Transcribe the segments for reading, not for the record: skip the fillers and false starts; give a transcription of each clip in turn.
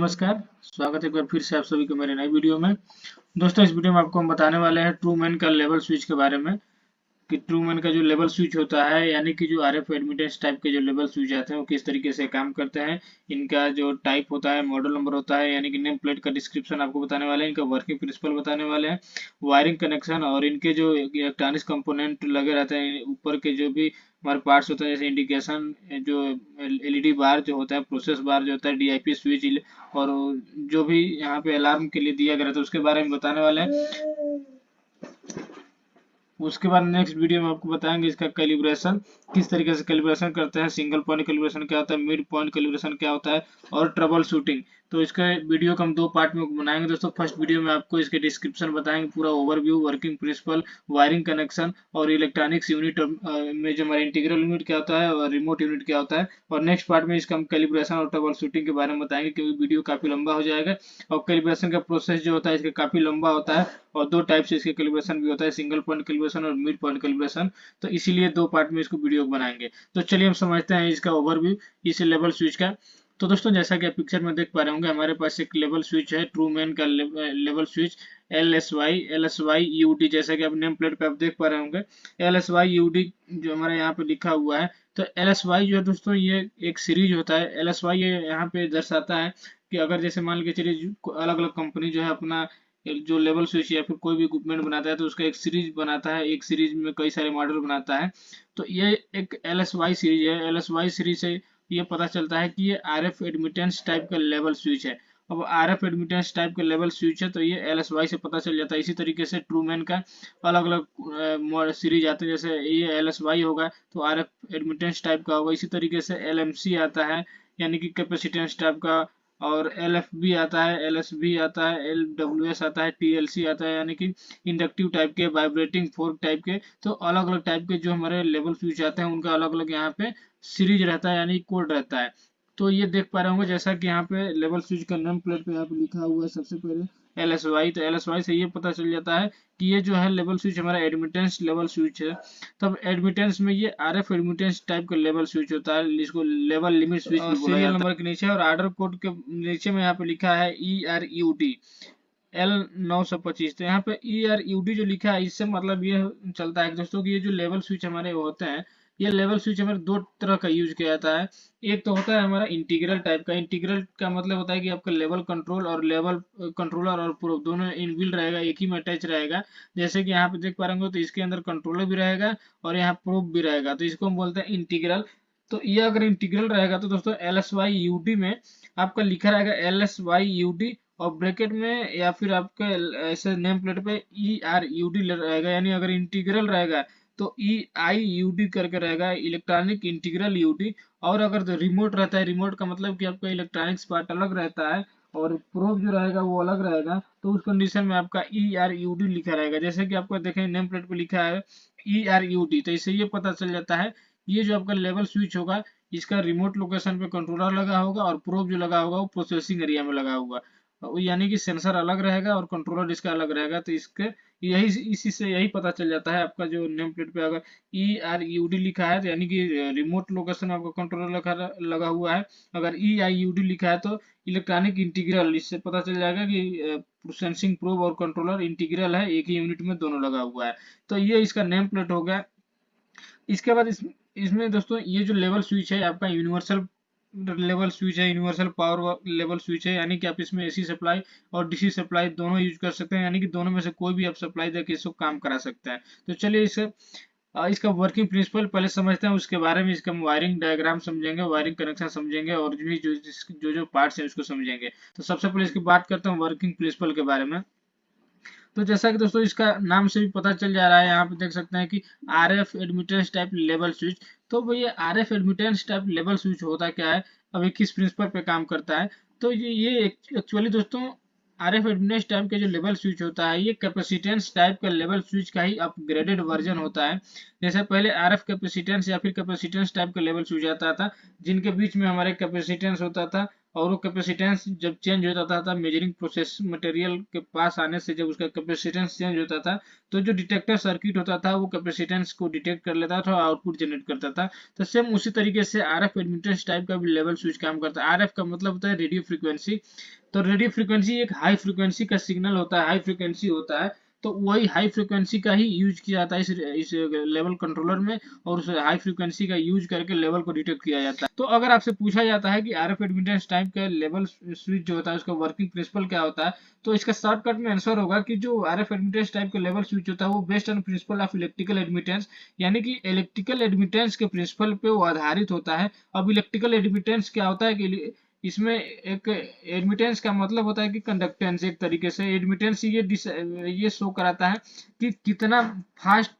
नमस्कार, स्वागत है एक बार फिर से आप सभी को मेरे नई वीडियो में। दोस्तों इस वीडियो में आपको हम बताने वाले हैं ट्रूमैन का लेवल स्विच के बारे में कि ट्रूमैन का जो लेवल स्विच होता है यानी कि जो आरएफ एडमिटेंस टाइप के जो लेवल स्विच आते हैं वो किस तरीके से काम करते हैं। इनका जो टाइप होता है, मॉडल नंबर होता है, यानी कि नेम प्लेट का डिस्क्रिप्शन आपको बताने वाले हैं, इनका वर्किंग प्रिंसिपल बताने वाले हैं, वायरिंग कनेक्शन और इनके जो इलेक्ट्रॉनिक्स कंपोनेंट लगे रहते हैं ऊपर के जो भी हमारे पार्ट्स होते हैं, जैसे इंडिकेशन, जो एलईडी बार जो होता है, प्रोसेस बार जो होता है, डीआईपी स्विच और जो भी यहाँ पे अलार्म के लिए दिया गया था उसके बारे में बताने वाले हैं। उसके बाद नेक्स्ट वीडियो में आपको बताएंगे इसका कैलिब्रेशन, किस तरीके से कैलिब्रेशन करते हैं, सिंगल पॉइंट कैलिब्रेशन क्या होता है, मिड पॉइंट कैलिब्रेशन क्या होता है और ट्रबल शूटिंग। तो इसका वीडियो को हम दो पार्ट में बनाएंगे दोस्तों। फर्स्ट वीडियो में आपको इसके डिस्क्रिप्शन बताएंगे, पूरा overview, working principle, wiring connection और इलेक्ट्रॉनिक्स यूनिट में जो हमारा इंटीग्रल यूनिट क्या होता है और रिमोट यूनिट क्या होता है। और नेक्स्ट पार्ट में इसका हम कैलिब्रेशन और ट्रबल शूटिंग के बारे में बताएंगे, क्योंकि वीडियो काफी लंबा हो जाएगा और कैलिब्रेशन का प्रोसेस जो होता है इसका काफी लंबा होता है और दो टाइप से इसके कैलिब्रेशन भी होता है, सिंगल पॉइंट कैलिब्रेशन और मिड पॉइंट कैलिब्रेशन। तो इसीलिए दो पार्ट में इसको वीडियो बनाएंगे। तो चलिए हम समझते हैं इसका ओवरव्यू इस लेवल स्विच का। तो दोस्तों जैसा कि आप पिक्चर में देख पा रहे होंगे, हमारे पास एक लेवल स्विच है, ट्रूमैन का level switch L S why U D, जैसा कि आप नेम प्लेट पे आप देख पा रहे होंगे LSY UD जो हमारे यहाँ पे लिखा हुआ है। तो LSY जो है दोस्तों ये एक सीरीज होता है। LSY ये यहाँ पे दर्शाता है कि अगर जैसे मान लीजिए चलिए अलग अलग कंपनी जो है अपना जो लेवल स्विच या फिर कोई भी इक्विपमेंट बनाता है तो उसका एक सीरीज बनाता है, एक सीरीज में कई सारे मॉडल बनाता है। तो ये एक LSY सीरीज है। LSY सीरीज से ये पता चलता है कि ये RF एडमिटेंस टाइप का लेवल स्विच है। अब RF एडमिटेंस टाइप का लेवल स्विच है तो ये LSY से पता चल जाता है। इसी तरीके से ट्रूमैन का अलग अलग सीरीज आते हैं, जैसे ये LSY होगा तो RF एडमिटेंस टाइप का होगा। इसी तरीके से LMC आता है यानी कि कैपेसिटेंस टाइप का, और LFB आता है, LSB आता है, LWS आता है, TLC आता है यानी कि इंडक्टिव टाइप के, वाइब्रेटिंग फोर्क टाइप के। तो अलग अलग टाइप के जो हमारे लेवल स्विच आते हैं उनका अलग अलग यहाँ पे सीरीज रहता है यानी कोड रहता है। तो ये देख पा रहे होंगे जैसा कि यहाँ पे लेवल स्विच का नेम प्लेट पे यहाँ पे लिखा हुआ है सबसे पहले LSY। तो LSY से ये पता चल जाता है कि ये जो है लेवल स्विच हमारा एडमिटेंस लेवल स्विच है। तब एडमिटेंस में ये RF एडमिटेंस टाइप का लेवल स्विच होता है, इसको लेवल लिमिट स्विच भी बोला जाता है। सीरियल नंबर के नीचे और ऑर्डर कोड के नीचे में यहाँ पे लिखा है ERUD L925। तो यहाँ पे ERUD जो लिखा है इससे मतलब ये चलता है दोस्तों कि ये जो लेवल स्विच हमारे होते हैं, ये लेवल स्विच हमारे दो तरह का यूज किया जाता है। एक तो होता है हमारा इंटीग्रल टाइप का। इंटीग्रल का मतलब होता है कि आपका लेवल कंट्रोल और लेवल कंट्रोलर और प्रोब दोनों इनबिल्ट रहेगा, एक ही में अटैच रहेगा। जैसे कि यहाँ पे देख पा रहे होंगे तो इसके अंदर कंट्रोलर भी रहेगा और यहाँ प्रोब भी रहेगा, तो इसको हम बोलते हैं इंटीग्रल। तो ये अगर इंटीग्रल रहेगा तो दोस्तों LSY UD में आपका लिखा रहेगा LSY UD और ब्रैकेट में या फिर आपके ऐसे नेम प्लेट पे ERUD रहेगा। यानी अगर इंटीग्रल रहेगा तो EIUD करके रहेगा, इलेक्ट्रॉनिक इंटीग्रल यूडी। और अगर तो रिमोट रहता है, रिमोट का मतलब कि आपका इलेक्ट्रॉनिक्स पार्ट अलग रहता है और प्रोब जो रहेगा वो अलग रहेगा, तो उस कंडीशन में आपका ERUD लिखा रहेगा। जैसे कि आपको देखें नेम प्लेट पे लिखा है ERUD, तो इससे ये पता चल जाता है ये जो आपका लेवल स्विच होगा इसका रिमोट लोकेशन पे कंट्रोलर लगा होगा और प्रोब जो लगा होगा वो प्रोसेसिंग एरिया में लगा होगा। यानी कि सेंसर अलग रहेगा और कंट्रोलर इसका अलग रहेगा। तो इसके यही इसी से यही पता चल जाता है आपका जो नेम प्लेट पे अगर ERUD लिखा है तो यानी कि रिमोट लोकेशन आपका कंट्रोलर लगा हुआ है। अगर EIUD लिखा है तो इलेक्ट्रॉनिक इंटीग्रल, इससे पता चल जाएगा कि सेंसिंग प्रोब और कंट्रोलर इंटीग्रल है, एक ही यूनिट में दोनों लगा हुआ है। तो ये इसका नेम प्लेट हो गया। इसके बाद इसमें दोस्तों ये जो लेवल स्विच है आपका यूनिवर्सल लेवल स्विच है, यूनिवर्सल पावर लेवल स्विच है। यानी कि आप इसमें AC सप्लाई और DC सप्लाई दोनों यूज कर सकते हैं, यानी कि दोनों में से कोई भी आप सप्लाई देकर इसको काम करा सकते हैं। तो चलिए इसका वर्किंग प्रिंसिपल पहले समझते हैं, उसके बारे में इसका वायरिंग डायग्राम समझेंगे, वायरिंग कनेक्शन समझेंगे और भी जो पार्ट्स है उसको समझेंगे। तो सबसे पहले इसकी बात करते हैं वर्किंग प्रिंसिपल के बारे में। तो जैसा कि दोस्तों इसका नाम से भी पता चल जा रहा है, यहाँ पे देख सकते हैं कि RF admittance type level switch. तो भैया RF admittance type level switch होता क्या है, अभी किस प्रिंसिपल पे काम करता है। तो ये एक्चुअली दोस्तों RF एडमिटेंस टाइप का जो लेवल स्विच होता है ये कैपेसिटेंस टाइप का लेवल स्विच का ही अपग्रेडेड वर्जन होता है। जैसे पहले RF कैपेसिटेंस या फिर कैपेसिटेंस टाइप का लेवल स्विच आता था जिनके बीच में हमारे कैपेसिटेंस होता था और वो कैपेसिटेंस जब चेंज होता था मेजरिंग प्रोसेस मटेरियल के पास आने से, जब उसका कैपेसिटेंस चेंज होता था तो जो डिटेक्टर सर्किट होता था वो कैपेसिटेंस को डिटेक्ट कर लेता था और आउटपुट जनरेट करता था। तो सेम उसी तरीके से आरएफ एडमिटेंस टाइप का भी लेवल स्विच काम करता है। आरएफ का मतलब होता है रेडियो फ्रीक्वेंसी। तो रेडियो फ्रीक्वेंसी एक हाई फ्रीक्वेंसी का सिग्नल होता है, हाई फ्रीक्वेंसी होता है। तो वही हाई फ्रीक्वेंसी का ही यूज किया जाता है इस लेवल कंट्रोलर में, और उस हाई फ्रीक्वेंसी का यूज करके लेवल को डिटेक्ट किया जाता है। तो अगर आपसे पूछा जाता है कि आरएफ एडमिटेंस टाइप का लेवल स्विच जो होता है उसका वर्किंग प्रिंसिपल क्या होता है, तो इसका शॉर्टकट में आंसर होगा कि जो आरएफ एडमिटेंस टाइप का लेवल स्विच होता है वो based on principle of electrical admittance, यानी कि इलेक्ट्रिकल एडमिटेंस के प्रिंसिपल पे वो आधारित होता है। अब इलेक्ट्रिकल एडमिटेंस क्या होता है कि इसमें एक एडमिटेंस का मतलब होता है कि कंडक्टेंस, एक तरीके से एडमिटेंस ये शो कराता है कि कितना फास्ट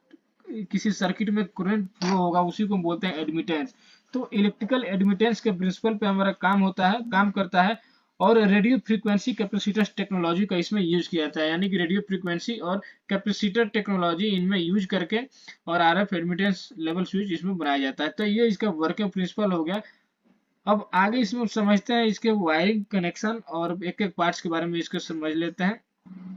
किसी सर्किट में करंट फ्लो होगा, उसी को बोलते हैं एडमिटेंस। तो इलेक्ट्रिकल एडमिटेंस के प्रिंसिपल पे हमारा काम करता है। और रेडियो फ्रीक्वेंसी कैपेसिटर टेक्नोलॉजी का इसमें यूज किया जाता है, यानी कि रेडियो फ्रीक्वेंसी और कैपेसिटर टेक्नोलॉजी इनमें यूज करके और आरएफ एडमिटेंस लेवल स्विच इसमें बनाया जाता है। तो ये इसका वर्किंग प्रिंसिपल हो गया। अब आगे इसमें समझते हैं इसके वायरिंग कनेक्शन और एक एक पार्ट्स के बारे में इसको समझ लेते हैं।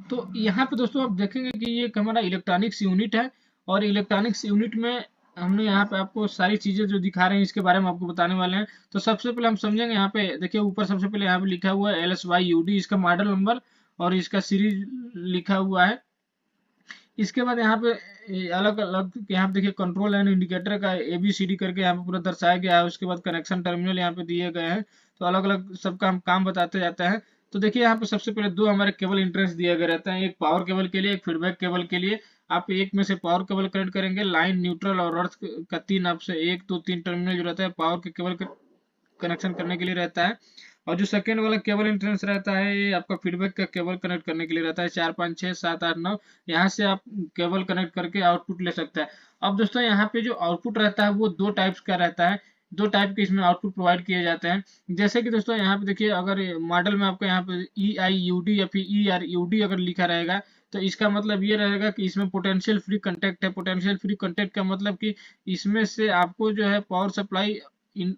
तो यहाँ पे दोस्तों आप देखेंगे कि ये एक हमारा इलेक्ट्रॉनिक्स यूनिट है, और इलेक्ट्रॉनिक्स यूनिट में हमने यहाँ पे आपको सारी चीजें जो दिखा रहे हैं इसके बारे में आपको बताने वाले हैं। तो सबसे पहले हम समझेंगे, यहाँ पे देखिए ऊपर सबसे पहले यहाँ पे लिखा हुआ है LSYUD, इसका मॉडल नंबर और इसका सीरीज लिखा हुआ है। इसके बाद यहाँ पे अलग अलग यहाँ पे देखिए कंट्रोल एंड इंडिकेटर का ABCD करके यहाँ पे पूरा दर्शाया गया है। उसके बाद कनेक्शन टर्मिनल यहाँ पे दिए गए हैं। तो अलग अलग सबका हम काम बताते जाते हैं। तो देखिए यहाँ पे सबसे पहले दो हमारे केबल इंटरेस्ट दिए गए रहते हैं, एक पावर केबल के लिए, एक फीडबैक केबल के लिए। आप एक में से पावर केबल कनेक्ट करेंगे, लाइन, न्यूट्रल और अर्थ का तीन आपसे 1 2 3 टर्मिनल जो रहता है पावर के केबल कनेक्शन करने के लिए रहता है। और जो सेकेंड वाला केबल इंटरेंस रहता है ये आपका फीडबैक का केबल कनेक्ट करने के लिए रहता है। 4 5 6 7 8 9 यहाँ से आप केबल कनेक्ट करके आउटपुट ले सकते हैं। अब दोस्तों यहाँ पे जो आउटपुट रहता है वो दो टाइप्स का रहता है, दो टाइप के इसमें आउटपुट प्रोवाइड किए जाते हैं। जैसे कि दोस्तों यहाँ पे देखिए, अगर मॉडल में आपको यहाँ पे EIUD या फिर ERUD अगर लिखा रहेगा तो इसका मतलब ये रहेगा कि इसमें पोटेंशियल फ्री कंटेक्ट है। पोटेंशियल फ्री कंटेक्ट का मतलब कि इसमें से आपको जो है पावर सप्लाई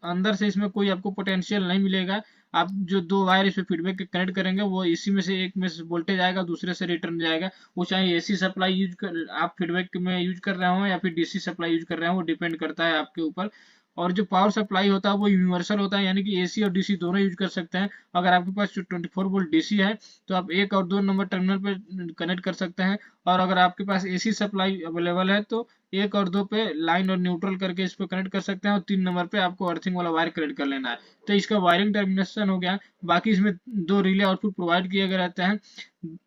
अंदर से इसमें कोई आपको पोटेंशियल नहीं मिलेगा। आप जो दो वायर इस पे फीडबैक के कनेक्ट करेंगे वो इसी में से एक में से वोल्टेज आएगा, दूसरे से रिटर्न जाएगा। वो चाहे AC सप्लाई यूज कर आप फीडबैक में यूज कर रहे हो या फिर DC सप्लाई यूज कर रहे हो, वो डिपेंड करता है आपके ऊपर। और जो पावर सप्लाई होता है वो यूनिवर्सल होता है, यानी कि AC और DC दोनों यूज कर सकते हैं। अगर आपके पास 24 वोल्ट DC है तो आप 1 और 2 नंबर टर्मिनल पे कनेक्ट कर सकते हैं। और अगर आपके पास AC सप्लाई अवेलेबल है तो 1 और 2 पे लाइन और न्यूट्रल करके इस पे कनेक्ट कर सकते हैं, और 3 नंबर पे आपको अर्थिंग वाला वायर कनेक्ट कर लेना है। तो इसका वायरिंग टर्मिनेशन हो गया। बाकी इसमें दो रिले आउटपुट प्रोवाइड किए गए रहते हैं।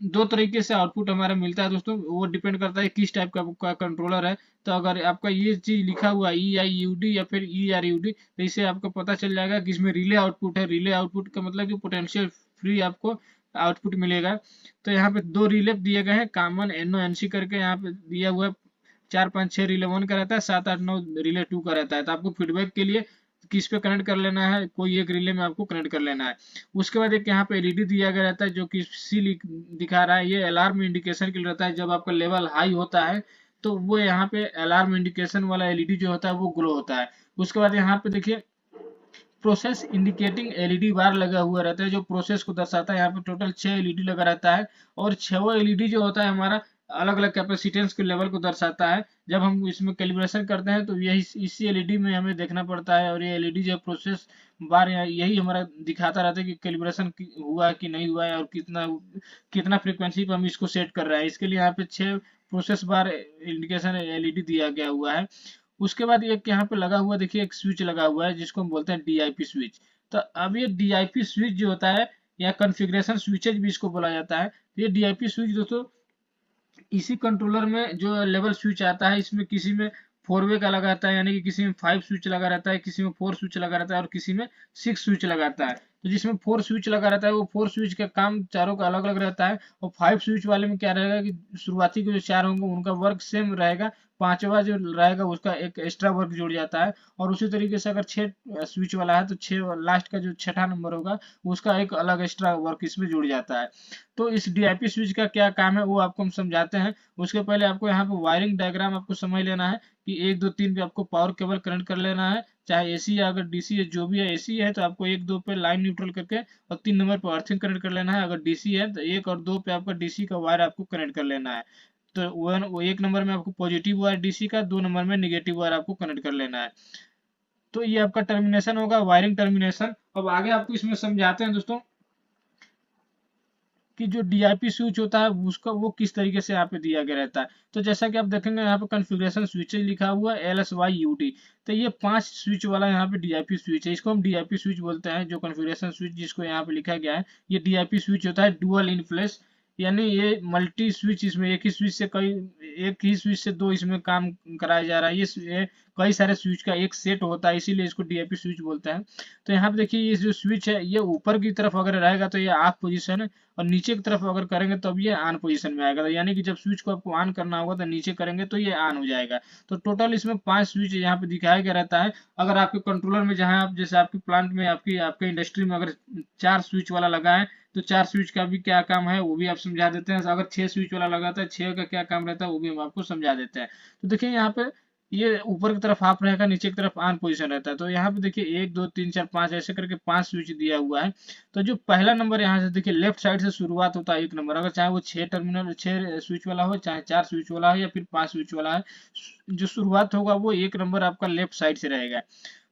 दो तरीके से आउटपुट हमारा मिलता है दोस्तों, वो डिपेंड करता है किस टाइप का आपका कंट्रोलर है। तो अगर आपका ये चीज लिखा हुआ है EIUD या फिर ERUD, तो इससे आपको पता चल जाएगा कि इसमें रिले आउटपुट है। रिले आउटपुट का मतलब कि पोटेंशियल फ्री आपको आउटपुट मिलेगा। तो यहाँ पे दो रिले दिए गए हैं, कॉमन NO NC करके यहाँ पे दिया हुआ है। 4 5 6 रिले 1 का रहता है, 7 8 9 रिले 2 का रहता है। तो आपको फीडबैक के लिए किस पे कनेक्ट कर लेना है, कोई एक रिले में आपको कनेक्ट कर लेना है। उसके बाद एक यहाँ पे LED दिया गया रहता है जो कि C दिखा रहा है, ये अलार्म इंडिकेशन के लिए रहता है। जब आपका लेवल हाई होता है तो वो यहाँ पे अलार्म इंडिकेशन वाला LED जो होता है वो ग्लो होता है। उसके बाद यहाँ पे देखिए प्रोसेस इंडिकेटिंग LED बार लगा हुआ रहता है जो प्रोसेस को दर्शाता है। यहाँ पे टोटल 6 LED लगा रहता है, और 6वां LED जो होता है हमारा अलग अलग कैपेसिटेंस के लेवल को दर्शाता है। जब हम इसमें कैलिब्रेशन करते हैं तो यही इसी LED में हमें देखना पड़ता है, और ये LED जो प्रोसेस बार यही हमारा दिखाता रहता है कि कैलिब्रेशन हुआ कि नहीं हुआ है, और कितना कितना फ्रीक्वेंसी पर हम इसको सेट कर रहे हैं। इसके लिए यहाँ पे 6 प्रोसेस बार इंडिकेशन LED दिया गया हुआ है। उसके बाद एक यहाँ पे लगा हुआ देखिए एक स्विच लगा हुआ है जिसको हम बोलते हैं DIP स्विच। तो अब ये DIP स्विच जो होता है या कॉन्फ़िगरेशन स्विचेज भी इसको बोला जाता है। ये DIP स्विच दोस्तों इसी कंट्रोलर में जो लेवल स्विच आता है, इसमें किसी में 4 वे का लगा रहता है, यानी कि किसी में 5 स्विच लगा रहता है, किसी में 4 स्विच लगा रहता है, और किसी में 6 स्विच लगाता है। तो जिसमें 4 स्विच लगा रहता है वो 4 स्विच का काम चारों का अलग अलग रहता है। और 5 स्विच वाले में क्या रहेगा कि शुरुआती के जो 4 होंगे उनका वर्क सेम रहेगा, पांचवा जो रहेगा उसका एक एक्स्ट्रा वर्क जुड़ जाता है। और उसी तरीके से अगर 6 स्विच वाला है तो 6 लास्ट का जो छठा नंबर होगा उसका एक अलग एक्स्ट्रा वर्क इसमें जुड़ जाता है। तो इस डीआईपी स्विच का क्या काम है वो आपको हम समझाते हैं। उसके पहले आपको यहाँ पे वायरिंग डायग्राम आपको समझ लेना है कि 1 2 3 पे आपको पावर केबल कनेक्ट कर लेना है, चाहे एसी या अगर डीसी है, जो भी है एसी है तो आपको 1 2 पे लाइन न्यूट्रल करके और 3 नंबर पे अर्थिंग कनेक्ट कर लेना है। अगर डीसी है तो 1 और 2 पे आपका डीसी का वायर आपको कनेक्ट कर लेना है। तो वो 1 नंबर में आपको पॉजिटिव वायर डीसी का, 2 नंबर में निगेटिव वायर आपको कनेक्ट कर लेना है। तो ये आपका टर्मिनेशन होगा, वायरिंग टर्मिनेशन। अब आगे आपको इसमें समझाते हैं दोस्तों कि जो डीआईपी स्विच होता है उसका वो किस तरीके से यहाँ पे दिया गया रहता है। तो जैसा कि आप देखेंगे यहाँ पे कॉन्फ़िगरेशन स्विचेज लिखा हुआ है LSYUT। तो ये 5 स्विच वाला यहाँ पे डीआईपी स्विच है, इसको हम डीआईपी स्विच बोलते हैं। जो कॉन्फ़िगरेशन स्विच जिसको यहाँ पे लिखा गया है ये डीआईपी स्विच होता है, डुअल इन फ्लैश, यानी ये मल्टी स्विच, इसमें एक ही स्विच से कई, एक ही स्विच से दो इसमें काम कराया जा रहा है। ये कई सारे स्विच का एक सेट होता है, इसीलिए इसको डीआईपी स्विच बोलते हैं। तो यहाँ पे देखिए ये जो स्विच है ये ऊपर की तरफ अगर रहेगा तो ये ऑफ पोजीशन है, और नीचे की तरफ अगर करेंगे तब ये ऑन पोजीशन में आएगा। तो यानी कि जब स्विच को आपको ऑन करना होगा तो नीचे करेंगे तो ये ऑन हो जाएगा। तो टोटल इसमें 5 स्विच यहाँ पे दिखाया गया रहता है। अगर आपके कंट्रोलर में जहाँ आप जैसे आपके प्लांट में आपके इंडस्ट्री में अगर 4 स्विच वाला लगा है तो 4 स्विच का भी क्या काम है वो भी आप समझा देते हैं। अगर 6 स्विच वाला लगाता है 6 का क्या काम रहता है वो भी हम आपको समझा देते हैं। तो देखिए यहाँ पे ये ऊपर की तरफ हाफ रहेगा, नीचे की तरफ ऑन पोजीशन रहता है। तो यहाँ पे देखिए 1 2 3 4 5 ऐसे करके 5 स्विच दिया हुआ है। तो जो पहला नंबर यहाँ से देखिए लेफ्ट साइड से शुरुआत होता है 1 नंबर, अगर चाहे वो 6 स्विच वाला हो, चाहे 4 स्विच वाला हो या फिर 5 स्विच वाला है, जो शुरुआत होगा वो 1 नंबर आपका लेफ्ट साइड से रहेगा।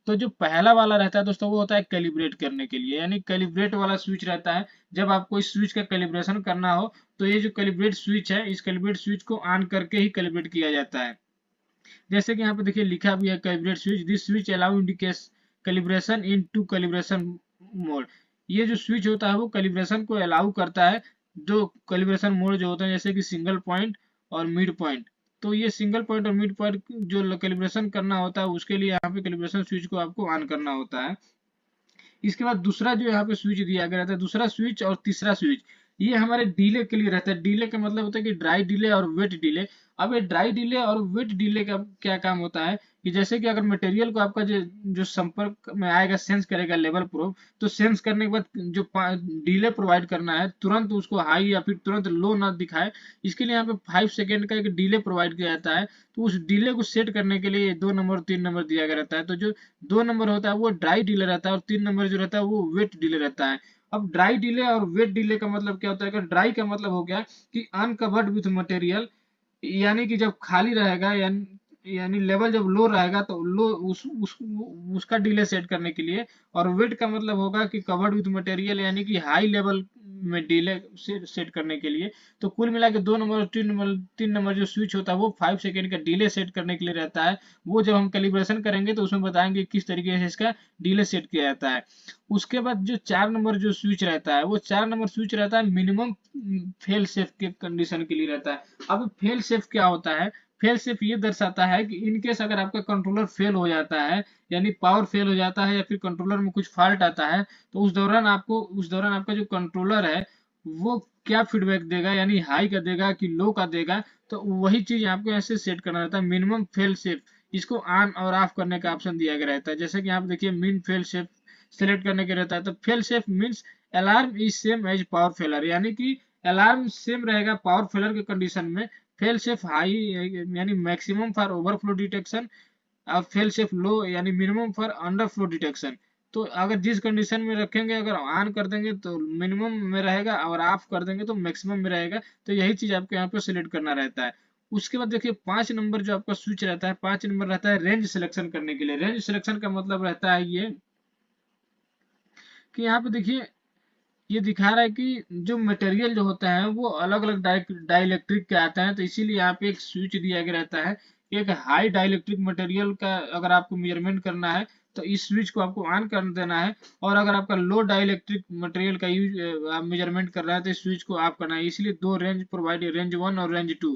तो जो पहला वाला रहता है दोस्तों वो होता है कैलिब्रेट करने के लिए, यानी कैलिब्रेट वाला स्विच रहता है। जब आपको इस स्विच का कैलिब्रेशन करना हो तो ये जो कैलिब्रेट स्विच है इस कैलिब्रेट स्विच को ऑन करके ही कैलिब्रेट किया जाता है। जैसे कि यहाँ पे देखिए लिखा भी है calibrate switch, this switch allow indicates calibration into calibration mode. ये जो स्विच होता है वो कैलिब्रेशन को अलाउ करता है, जो कैलिब्रेशन मोड जो होता है जैसे कि सिंगल पॉइंट और मिड पॉइंट। तो ये सिंगल पॉइंट और मिड पॉइंट जो कैलिब्रेशन करना होता है उसके लिए यहाँ पे कैलिब्रेशन स्विच को आपको ऑन करना होता है। इसके बाद दूसरा जो यहाँ पे स्विच दिया गया रहता है, दूसरा स्विच और तीसरा स्विच, ये हमारे डीले के लिए रहता है। डीले का मतलब होता है कि ड्राई डीले और वेट डीले। अब ये ड्राई डीले और वेट डीले का क्या काम होता है कि जैसे कि अगर मटेरियल को आपका जो संपर्क में आएगा सेंस करेगा लेवल प्रोब, तो सेंस करने के बाद जो डीले प्रोवाइड करना है तुरंत उसको हाई या फिर तुरंत लो ना दिखाए, इसके लिए यहाँ पे 5 सेकेंड का एक डीले प्रोवाइड किया जाता है। तो उस डीले को सेट करने के लिए 2 नंबर 3 नंबर दिया गया रहता है। तो जो 2 नंबर होता है वो ड्राई डीले रहता है और 3 नंबर जो रहता है वो वेट डीले रहता है। अब ड्राई डीले और वेट डीले का मतलब क्या होता है? ड्राई का मतलब हो गया कि अनकवर्ड विथ मटेरियल, यानी कि जब खाली रहेगा यानी लेवल जब लो रहेगा तो लो उसका डिले सेट करने के लिए। और वेट का मतलब होगा कि कवर्ड विथ मटेरियल, यानी कि हाई लेवल में डिले सेट करने के लिए। तो कुल मिला के 2 नंबर और 3 नंबर जो स्विच होता है वो 5 सेकेंड का डिले सेट करने के लिए रहता है। वो जब हम कैलिब्रेशन करेंगे तो उसमें बताएंगे किस तरीके से इसका डिले सेट किया जाता है। उसके बाद जो 4 नंबर जो स्विच रहता है वो 4 नंबर स्विच रहता है मिनिमम फेल सेफ के कंडीशन के लिए रहता है। अब फेल सेफ क्या होता है? फेल सेफ ये दर्शाता है कि इनकेस अगर आपका कंट्रोलर फेल हो जाता है, यानी पावर फेल हो जाता है या फिर कंट्रोलर में कुछ फॉल्ट आता है, तो उस दौरान आपका जो कंट्रोलर है वो क्या फीडबैक देगा, यानी हाई का देगा कि लो का देगा। तो वही चीज आपको ऐसे सेट करना रहता है, मिनिमम फेल सेफ। इसको ऑन और ऑफ करने का ऑप्शन दिया गया रहता है। जैसे कि यहाँ पे देखिए मिन फेल सेफ सेलेक्ट करने के रहता है। तो fail safe means alarm is same as power failure, यानी कि अलार्म सेम रहेगा पावर फेलर के कंडीशन में। फेल सेफ हाई यानी मैक्सिमम फॉर ओवरफ्लो डिटेक्शन, और फेल सेफ लो यानी मिनिमम फॉर अंडरफ्लो डिटेक्शन। तो अगर जिस कंडीशन में रखेंगे, अगर ऑन कर देंगे तो मिनिमम में रहेगा और ऑफ कर देंगे तो मैक्सिमम में रहेगा। तो यही चीज आपको यहाँ पे सिलेक्ट करना रहता है। उसके बाद देखिए 5 नंबर जो आपका स्विच रहता है, 5 नंबर रहता है रेंज सिलेक्शन करने के लिए। रेंज सिलेक्शन का मतलब रहता है ये कि यहाँ पे देखिए ये दिखा रहा है कि जो मटेरियल जो होता है वो अलग अलग डाइलेक्ट्रिक के आते हैं। तो इसीलिए यहाँ पे एक स्विच दिया गया रहता है। एक हाई डाइलेक्ट्रिक मटेरियल का अगर आपको मेजरमेंट करना है तो इस स्विच को आपको ऑन कर देना है, और अगर आपका लो डाइलेक्ट्रिक मटेरियल का यूज आप मेजरमेंट कर रहे हैं तो इस स्विच को ऑफ करना है। इसलिए दो रेंज प्रोवाइड, रेंज 1 और रेंज 2।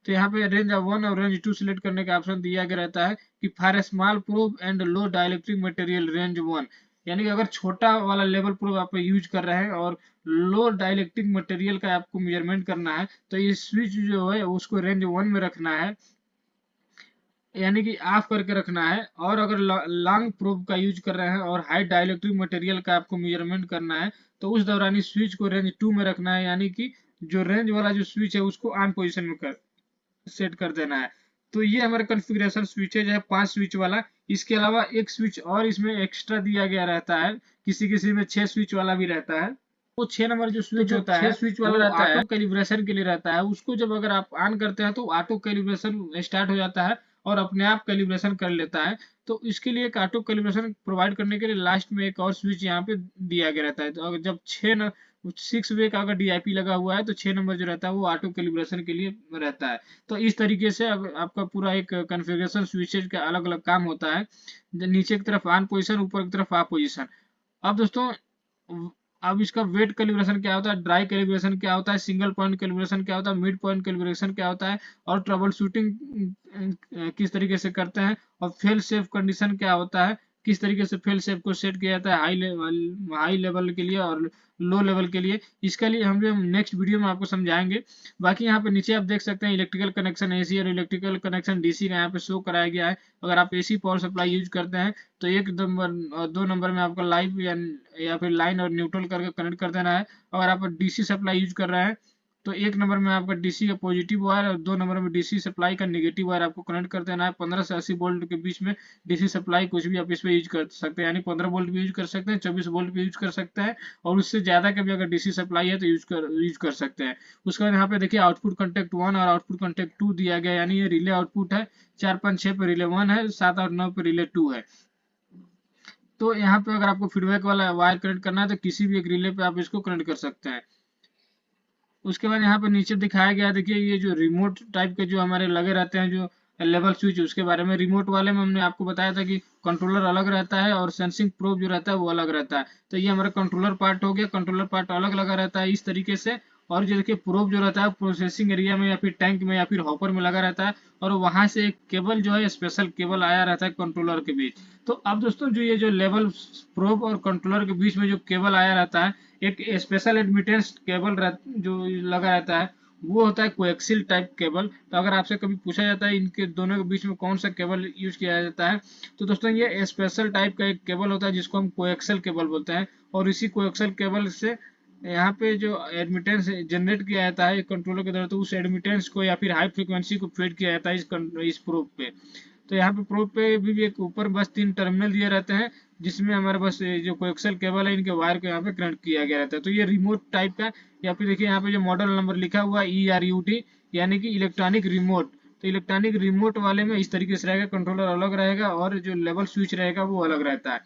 तो यहाँ पे रेंज 1 और रेंज 2 सिलेक्ट करने का ऑप्शन दिया गया रहता है कि for small probe and low dielectric material range 1, यानी कि अगर छोटा वाला लेवल प्रोब आप यूज कर रहे हैं और लो डाइलेक्ट्रिक मटेरियल का आपको मेजरमेंट करना है तो ये स्विच जो है उसको रेंज 1 में रखना है। यानी कि ऑफ करके रखना है। और अगर लॉन्ग प्रोब का यूज कर रहे हैं और हाई डाइलेक्ट्रिक मटेरियल का आपको मेजरमेंट करना है तो उस दौरान इस स्विच को रेंज 2 में रखना है, यानी कि जो रेंज वाला जो स्विच है उसको ऑन पोजीशन में सेट कर देना है। तो ये हमारा कॉन्फ़िगरेशन स्विचेज है 5 स्विच वाला। इसके अलावा एक स्विच और इसमें एक्स्ट्रा दिया गया रहता है, किसी किसी में 6 स्विच वाला भी रहता है। वो 6 नंबर जो स्विच होता है, 6 स्विच वाला रहता है, ऑटो कैलिब्रेशन के लिए रहता है। उसको जब अगर आप ऑन करते हैं तो ऑटो कैलिब्रेशन स्टार्ट हो जाता है और अपने आप कैलिब्रेशन कर लेता है। तो इसके लिए एक ऑटो कैलिब्रेशन प्रोवाइड करने के लिए लास्ट में एक और स्विच यहाँ पे दिया गया रहता है। तो अगर जब 6 वे का अगर डीआईपी लगा हुआ है तो 6 नंबर जो रहता है वो ऑटो कैलिब्रेशन के लिए रहता है। तो इस तरीके से अब आपका पूरा एक कॉन्फ़िगरेशन स्विचेज का अलग अलग काम होता है। नीचे की तरफ ऑन पोजीशन, ऊपर की तरफ ऑफ पोजीशन। अब दोस्तों अब इसका वेट कैलिब्रेशन क्या होता है, ड्राई कैलिब्रेशन क्या होता है, सिंगल पॉइंट कैलिब्रेशन क्या होता है, मिड पॉइंट कैलिब्रेशन क्या होता है, और ट्रबल शूटिंग किस तरीके से करते हैं, और फेल सेफ कंडीशन क्या होता है, किस तरीके से फेल सेफ को सेट किया जाता है हाई लेवल के लिए और लो लेवल के लिए। इसके लिए हम नेक्स्ट वीडियो में आपको समझाएंगे। बाकी यहाँ पे नीचे आप देख सकते हैं इलेक्ट्रिकल कनेक्शन एसी और इलेक्ट्रिकल कनेक्शन डीसी का यहाँ पे शो कराया गया है। अगर आप एसी पावर सप्लाई यूज करते हैं तो 1 नंबर और 2 नंबर में आपको लाइव या फिर लाइन और न्यूट्रल करके कनेक्ट कर देना है। अगर आप डीसी सप्लाई यूज कर रहे हैं तो 1 नंबर में आपका डीसी का पॉजिटिव वायर और 2 नंबर में डीसी सप्लाई का नेगेटिव वायर आपको कनेक्ट कर देना है। 15 से 80 वोल्ट के बीच में डीसी सप्लाई कुछ भी आप इसमें यूज कर सकते हैं, यानी 15 वोल्ट भी यूज कर सकते हैं, 24 वोल्ट भी यूज कर सकते हैं, और उससे ज्यादा का भी अगर डीसी सप्लाई है तो यूज कर सकते हैं। उसके बाद यहाँ पे देखिए आउटपुट कंटेक्ट 1 और आउटपुट कंटेक्ट 2 दिया गया, यानी ये रिले आउटपुट है। 4 5 6 पे रिले 1 है, 7 और 9 पे रिले 2 है। तो यहाँ पे अगर आपको फीडबैक वाला वायर कनेक्ट करना है तो किसी भी एक रिले पे आप इसको कनेक्ट कर सकते हैं। उसके बाद यहाँ पे नीचे दिखाया गया, देखिए ये जो रिमोट टाइप के जो हमारे लगे रहते हैं जो लेवल स्विच, उसके बारे में रिमोट वाले में हमने आपको बताया था कि कंट्रोलर अलग रहता है और सेंसिंग प्रोब जो रहता है वो अलग रहता है। तो ये हमारा कंट्रोलर पार्ट हो गया, कंट्रोलर पार्ट अलग लगा रहता है इस तरीके से। और जो देखिए प्रोब जो रहता है प्रोसेसिंग एरिया में या फिर टैंक में या फिर हॉपर में लगा रहता है, और वहां से एक केबल जो है स्पेशल केबल आया रहता है कंट्रोलर के बीच। तो अब दोस्तों जो ये जो लेवल प्रोब और कंट्रोलर के बीच में जो केबल आया रहता है, एक स्पेशल एडमिटेंस केबल जो लगा रहता है वो होता है कोएक्सियल टाइप केबल। तो अगर आपसे कभी पूछा जाता है इनके दोनों के बीच में कौन सा केबल यूज किया जाता है, तो दोस्तों ये स्पेशल टाइप का एक केबल होता है जिसको हम कोएक्सियल केबल बोलते हैं। और इसी कोएक्सियल केबल से यहाँ पे जो एडमिटेंस जनरेट किया जाता है कंट्रोलर के द्वारा, तो उस एडमिटेंस को या फिर हाई फ्रीक्वेंसी को फीड किया जाता है इस प्रोब पे। तो यहाँ पे प्रोब पे भी एक ऊपर बस 3 टर्मिनल दिए रहते हैं जिसमें हमारे बस जो कोएक्सियल केबल है इनके वायर को यहाँ पे कनेक्ट किया गया रहता है। तो ये रिमोट टाइप का, या फिर देखिए यहाँ पे जो मॉडल नंबर लिखा हुआ है ERUT, यानी कि इलेक्ट्रॉनिक रिमोट। तो इलेक्ट्रॉनिक रिमोट वाले में इस तरीके से रहेगा, कंट्रोलर अलग रहेगा और जो लेवल स्विच रहेगा वो अलग रहता है।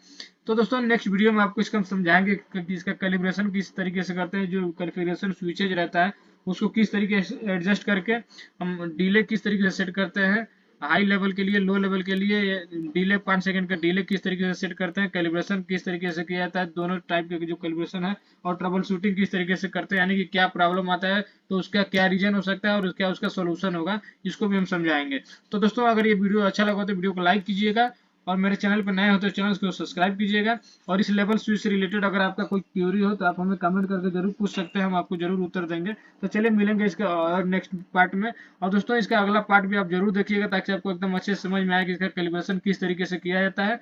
तो दोस्तों नेक्स्ट वीडियो में आपको इसका हम समझाएंगे कि इसका कैलिब्रेशन किस तरीके से करते हैं, जो कॉन्फ़िगरेशन स्विचेज रहता है उसको किस तरीके से एडजस्ट करके हम डिले किस तरीके से सेट करते हैं, हाई लेवल के लिए लो लेवल के लिए डिले 5 सेकंड का डिले किस तरीके से सेट करते हैं, कैलिब्रेशन किस तरीके से किया जाता है, दोनों टाइप के जो कैलिब्रेशन है, और ट्रबल शूटिंग किस तरीके से करते हैं, यानी कि क्या प्रॉब्लम आता है तो उसका क्या रीजन हो सकता है और क्या उसका सोल्यूशन होगा, इसको भी हम समझाएंगे। तो दोस्तों अगर ये वीडियो अच्छा लगा तो वीडियो को लाइक कीजिएगा, और मेरे चैनल पर नए हो तो चैनल को सब्सक्राइब कीजिएगा। और इस लेवल स्विच से रिलेटेड अगर आपका कोई क्यूरी हो तो आप हमें कमेंट करके जरूर पूछ सकते हैं, हम आपको जरूर उत्तर देंगे। तो चलिए मिलेंगे इसका और नेक्स्ट पार्ट में। और दोस्तों इसका अगला पार्ट भी आप जरूर देखिएगा ताकि आपको एकदम अच्छे से समझ में आए कि इसका कैलिब्रेशन किस तरीके से किया जाता है